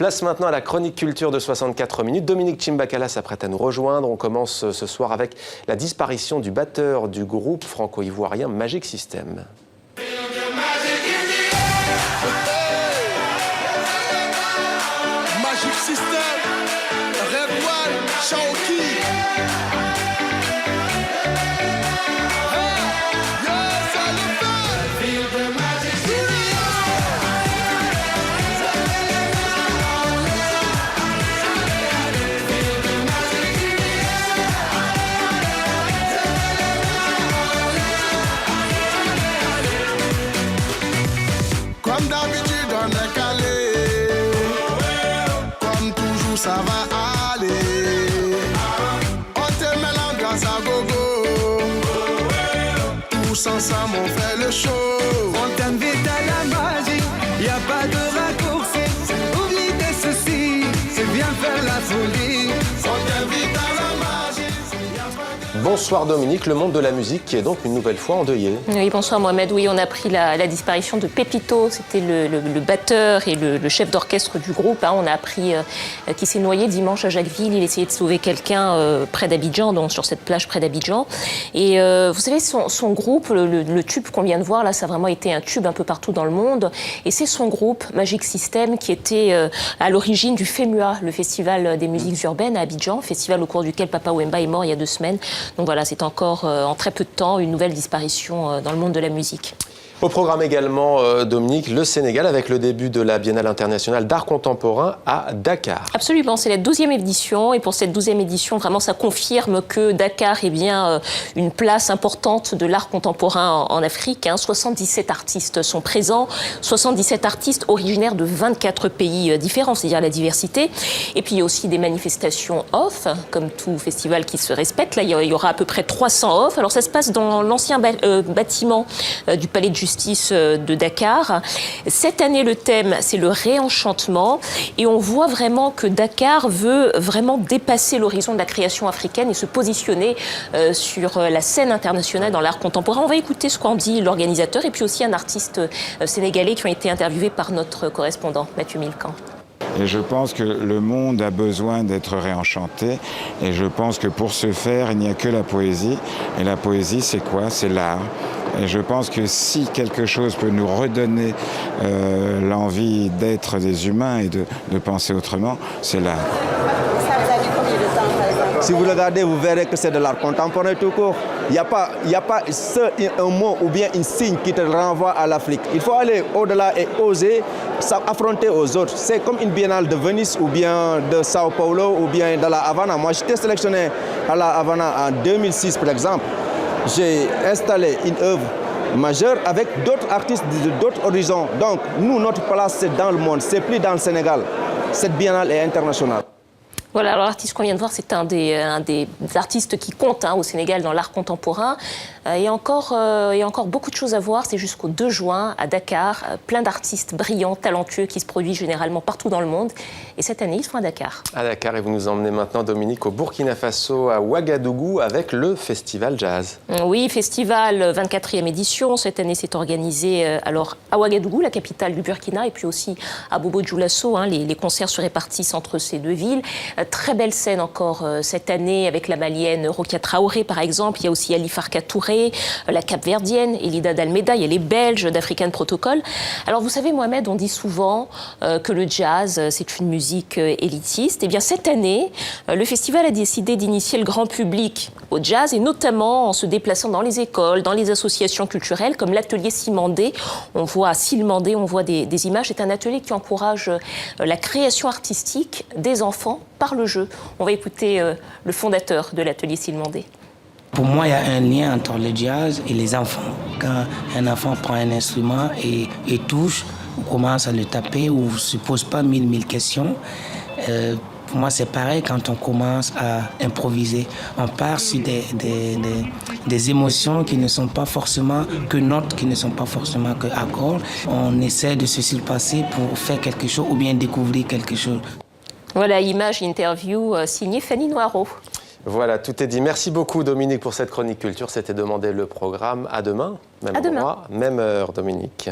Place maintenant à la chronique culture de 64 minutes. Dominique Chimbakala s'apprête à nous rejoindre. On commence ce soir avec la disparition du batteur du groupe franco-ivoirien Magic System. Magic System, Redouane, Shaoki. Comme d'habitude, on est calé. Comme toujours, ça va aller. On te met l'ambiance à gogo. Tous ensemble, on fait le show. On t'invite à la magie, y a pas de raccourci. Oublie tes soucis, c'est bien faire la folie. On t'invite à la magie. Bonsoir Dominique, le monde de la musique qui est donc une nouvelle fois endeuillé. Oui, bonsoir Mohamed. Oui, on a appris la disparition de Pépito. C'était le batteur et le chef d'orchestre du groupe. On a appris qu'il s'est noyé dimanche à Jacquesville. Il essayait de sauver quelqu'un près d'Abidjan, donc sur cette plage près d'Abidjan. Et vous savez, son groupe, le tube qu'on vient de voir, là, ça a vraiment été un tube un peu partout dans le monde. Et c'est son groupe, Magic System, qui était à l'origine du FEMUA, le Festival des musiques urbaines à Abidjan, festival au cours duquel Papa Wemba est mort il y a 2 semaines. Donc voilà, c'est encore en très peu de temps une nouvelle disparition dans le monde de la musique. Au programme également, Dominique, le Sénégal avec le début de la Biennale internationale d'art contemporain à Dakar. Absolument, c'est la 12e édition et pour cette 12e édition, vraiment, ça confirme que Dakar est bien une place importante de l'art contemporain en Afrique. 77 artistes sont présents, 77 artistes originaires de 24 pays différents, c'est-à-dire la diversité. Et puis il y a aussi des manifestations off, comme tout festival qui se respecte. Là, il y aura à peu près 300 off. Alors ça se passe dans l'ancien bâtiment du Palais de Justice de Dakar. Cette année, le thème, c'est le réenchantement. Et on voit vraiment que Dakar veut vraiment dépasser l'horizon de la création africaine et se positionner sur la scène internationale dans l'art contemporain. On va écouter ce qu'en dit l'organisateur et puis aussi un artiste sénégalais qui ont été interviewés par notre correspondant, Mathieu Milcan. Et je pense que le monde a besoin d'être réenchanté. Et je pense que pour ce faire, il n'y a que la poésie. Et la poésie, c'est quoi? C'est l'art. Et je pense que si quelque chose peut nous redonner l'envie d'être des humains et de penser autrement, c'est l'art. Si vous regardez, vous verrez que c'est de l'art contemporain tout court. Il n'y a pas un mot ou bien un signe qui te renvoie à l'Afrique. Il faut aller au-delà et oser s'affronter aux autres. C'est comme une biennale de Venise ou bien de Sao Paulo ou bien de la Havana. Moi, j'étais sélectionné à la Havana en 2006, par exemple. J'ai installé une œuvre majeure avec d'autres artistes d'autres horizons. Donc, nous, notre place, c'est dans le monde, c'est plus dans le Sénégal. Cette biennale est internationale. Voilà, alors l'artiste qu'on vient de voir, c'est un des artistes qui compte au Sénégal dans l'art contemporain. Il y a encore beaucoup de choses à voir. C'est jusqu'au 2 juin à Dakar. Plein d'artistes brillants, talentueux qui se produisent généralement partout dans le monde. Et cette année, ils sont à Dakar. À Dakar, et vous nous emmenez maintenant, Dominique, au Burkina Faso, à Ouagadougou, avec le Festival Jazz. Oui, festival 24e édition. Cette année, c'est organisé alors à Ouagadougou, la capitale du Burkina, et puis aussi à Bobo-Dioulasso. Les concerts se répartissent entre ces 2 villes. Très belle scène encore cette année avec la Malienne Rokia Traoré par exemple. Il y a aussi Ali Farka Touré, la Cap-Verdienne, Elida Dalmeda, il y a les Belges d'African Protocol. Alors vous savez Mohamed, on dit souvent que le jazz c'est une musique élitiste. Et bien cette année, le festival a décidé d'initier le grand public au jazz et notamment en se déplaçant dans les écoles, dans les associations culturelles comme l'atelier Silmandé. On voit à Silmandé, on voit des images. C'est un atelier qui encourage la création artistique des enfants par le jeu. On va écouter le fondateur de l'atelier Silmandé. Pour moi, il y a un lien entre le jazz et les enfants. Quand un enfant prend un instrument et touche, on commence à le taper ou ne se pose pas mille questions. Pour moi, c'est pareil quand on commence à improviser. On part sur des émotions qui ne sont pas forcément que notes, qui ne sont pas forcément que accords. On essaie de se surpasser pour faire quelque chose ou bien découvrir quelque chose. Voilà, image, interview signée Fanny Noireau. Voilà, tout est dit. Merci beaucoup Dominique pour cette chronique culture. C'était Demander le programme. À demain, même endroit, même heure Dominique.